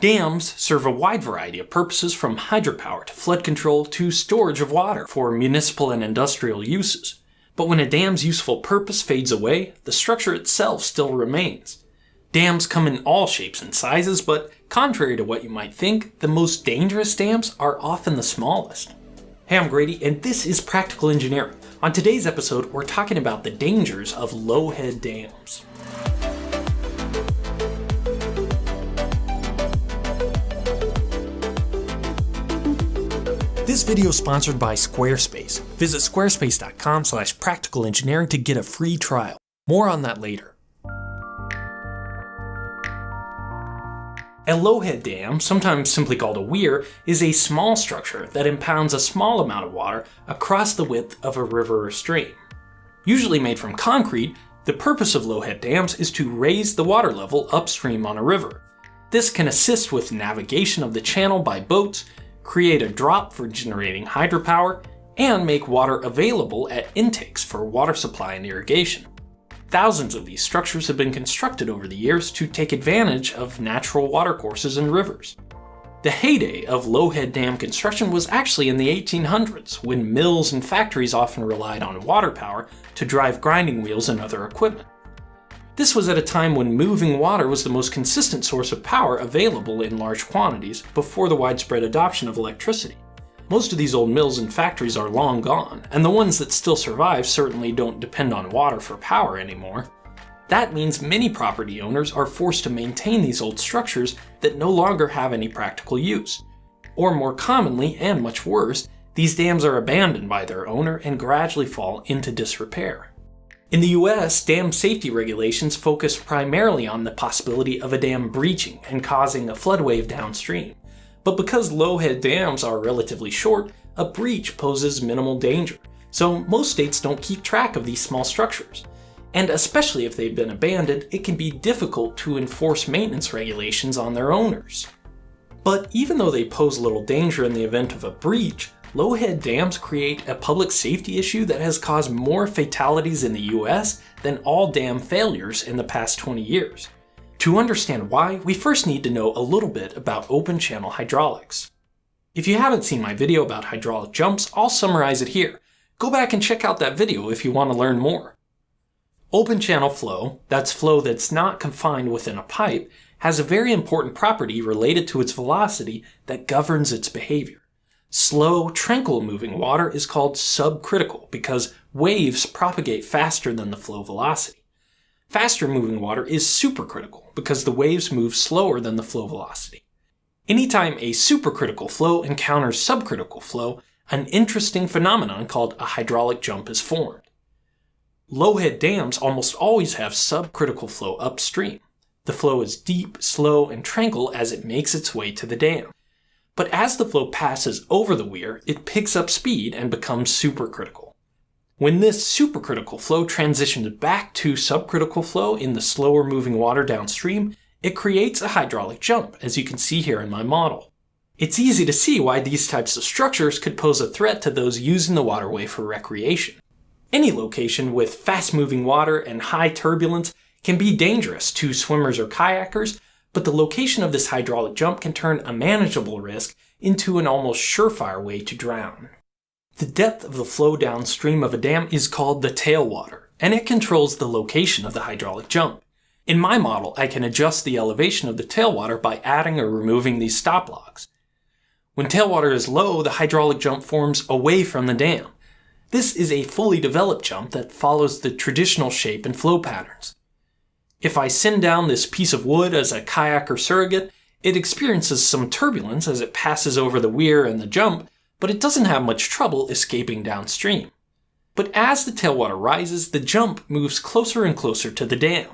Dams serve a wide variety of purposes, from hydropower to flood control to storage of water for municipal and industrial uses. But when a dam's useful purpose fades away, the structure itself still remains. Dams come in all shapes and sizes, but contrary to what you might think, the most dangerous dams are often the smallest. Hey, I'm Grady, and this is Practical Engineering. On today's episode, we're talking about the dangers of low-head dams. This video is sponsored by Squarespace. Visit squarespace.com/practicalengineering to get a free trial. More on that later. A low-head dam, sometimes simply called a weir, is a small structure that impounds a small amount of water across the width of a river or stream. Usually made from concrete, the purpose of low-head dams is to raise the water level upstream on a river. This can assist with navigation of the channel by boats, create a drop for generating hydropower, and make water available at intakes for water supply and irrigation. Thousands of these structures have been constructed over the years to take advantage of natural watercourses and rivers. The heyday of low-head dam construction was actually in the 1800s, when mills and factories often relied on water power to drive grinding wheels and other equipment. This was at a time when moving water was the most consistent source of power available in large quantities before the widespread adoption of electricity. Most of these old mills and factories are long gone, and the ones that still survive certainly don't depend on water for power anymore. That means many property owners are forced to maintain these old structures that no longer have any practical use. Or more commonly, and much worse, these dams are abandoned by their owner and gradually fall into disrepair. In the US, dam safety regulations focus primarily on the possibility of a dam breaching and causing a flood wave downstream. But because low-head dams are relatively short, a breach poses minimal danger, so most states don't keep track of these small structures. And especially if they've been abandoned, it can be difficult to enforce maintenance regulations on their owners. But even though they pose little danger in the event of a breach, low-head dams create a public safety issue that has caused more fatalities in the US than all dam failures in the past 20 years. To understand why, we first need to know a little bit about open channel hydraulics. If you haven't seen my video about hydraulic jumps, I'll summarize it here. Go back and check out that video if you want to learn more. Open channel flow, that's flow that's not confined within a pipe, has a very important property related to its velocity that governs its behavior. Slow, tranquil moving water is called subcritical because waves propagate faster than the flow velocity. Faster moving water is supercritical because the waves move slower than the flow velocity. Anytime a supercritical flow encounters subcritical flow, an interesting phenomenon called a hydraulic jump is formed. Low-head dams almost always have subcritical flow upstream. The flow is deep, slow, and tranquil as it makes its way to the dam. But as the flow passes over the weir, it picks up speed and becomes supercritical. When this supercritical flow transitions back to subcritical flow in the slower moving water downstream, it creates a hydraulic jump, as you can see here in my model. It's easy to see why these types of structures could pose a threat to those using the waterway for recreation. Any location with fast-moving water and high turbulence can be dangerous to swimmers or kayakers, but the location of this hydraulic jump can turn a manageable risk into an almost surefire way to drown. The depth of the flow downstream of a dam is called the tailwater, and it controls the location of the hydraulic jump. In my model, I can adjust the elevation of the tailwater by adding or removing these stop logs. When tailwater is low, the hydraulic jump forms away from the dam. This is a fully developed jump that follows the traditional shape and flow patterns. If I send down this piece of wood as a kayak or surrogate, it experiences some turbulence as it passes over the weir and the jump, but it doesn't have much trouble escaping downstream. But as the tailwater rises, the jump moves closer and closer to the dam.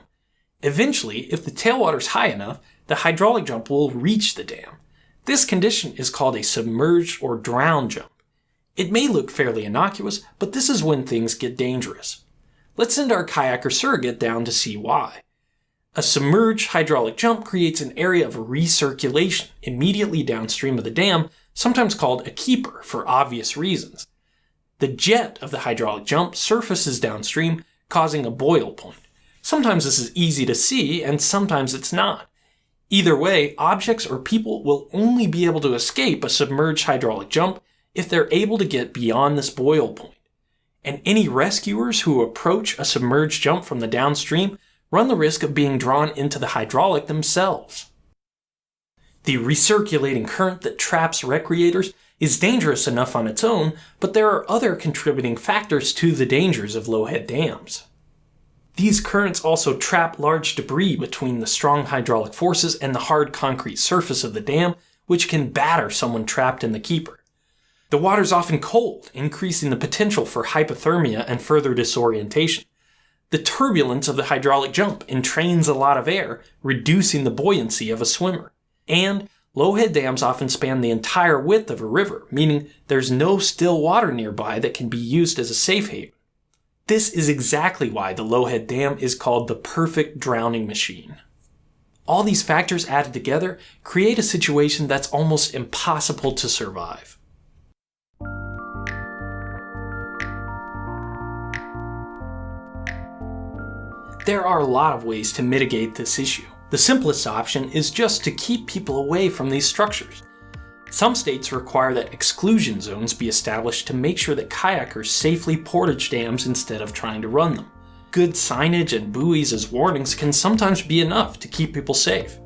Eventually, if the tailwater is high enough, the hydraulic jump will reach the dam. This condition is called a submerged or drowned jump. It may look fairly innocuous, but this is when things get dangerous. Let's send our kayak or surrogate down to see why. A submerged hydraulic jump creates an area of recirculation immediately downstream of the dam, sometimes called a keeper for obvious reasons. The jet of the hydraulic jump surfaces downstream, causing a boil point. Sometimes this is easy to see, and sometimes it's not. Either way, objects or people will only be able to escape a submerged hydraulic jump if they're able to get beyond this boil point. And any rescuers who approach a submerged jump from the downstream run the risk of being drawn into the hydraulic themselves. The recirculating current that traps recreators is dangerous enough on its own, but there are other contributing factors to the dangers of low-head dams. These currents also trap large debris between the strong hydraulic forces and the hard concrete surface of the dam, which can batter someone trapped in the keeper. The water's often cold, increasing the potential for hypothermia and further disorientation. The turbulence of the hydraulic jump entrains a lot of air, reducing the buoyancy of a swimmer. And low-head dams often span the entire width of a river, meaning there's no still water nearby that can be used as a safe haven. This is exactly why the low-head dam is called the perfect drowning machine. All these factors added together create a situation that's almost impossible to survive. There are a lot of ways to mitigate this issue. The simplest option is just to keep people away from these structures. Some states require that exclusion zones be established to make sure that kayakers safely portage dams instead of trying to run them. Good signage and buoys as warnings can sometimes be enough to keep people safe.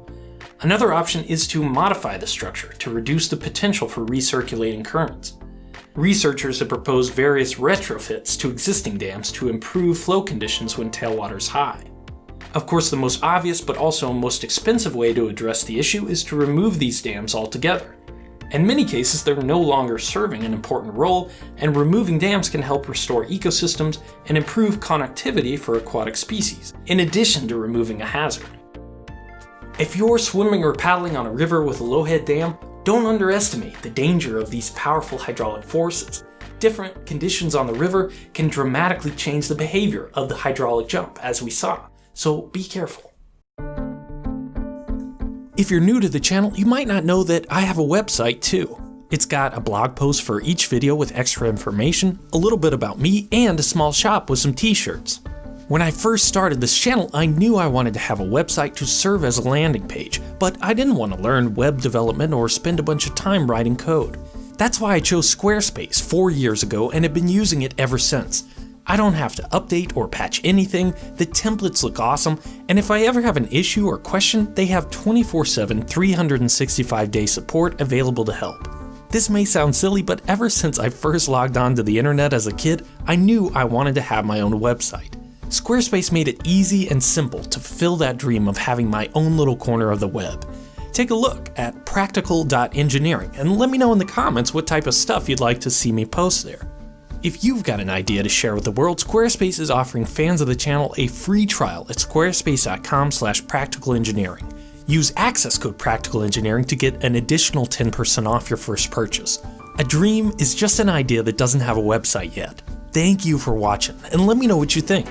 Another option is to modify the structure to reduce the potential for recirculating currents. Researchers have proposed various retrofits to existing dams to improve flow conditions when tailwater is high. Of course, the most obvious but also most expensive way to address the issue is to remove these dams altogether. In many cases, they're no longer serving an important role, and removing dams can help restore ecosystems and improve connectivity for aquatic species, in addition to removing a hazard. If you're swimming or paddling on a river with a low-head dam, don't underestimate the danger of these powerful hydraulic forces. Different conditions on the river can dramatically change the behavior of the hydraulic jump, as we saw, so be careful. If you're new to the channel, you might not know that I have a website too. It's got a blog post for each video with extra information, a little bit about me, and a small shop with some t-shirts. When I first started this channel, I knew I wanted to have a website to serve as a landing page, but I didn't want to learn web development or spend a bunch of time writing code. That's why I chose Squarespace 4 years ago and have been using it ever since. I don't have to update or patch anything, the templates look awesome, and if I ever have an issue or question, they have 24/7, 365-day support available to help. This may sound silly, but ever since I first logged on to the internet as a kid, I knew I wanted to have my own website. Squarespace made it easy and simple to fulfill that dream of having my own little corner of the web. Take a look at practical.engineering and let me know in the comments what type of stuff you'd like to see me post there. If you've got an idea to share with the world, Squarespace is offering fans of the channel a free trial at squarespace.com/practicalengineering. Use access code practicalengineering to get an additional 10% off your first purchase. A dream is just an idea that doesn't have a website yet. Thank you for watching, and let me know what you think.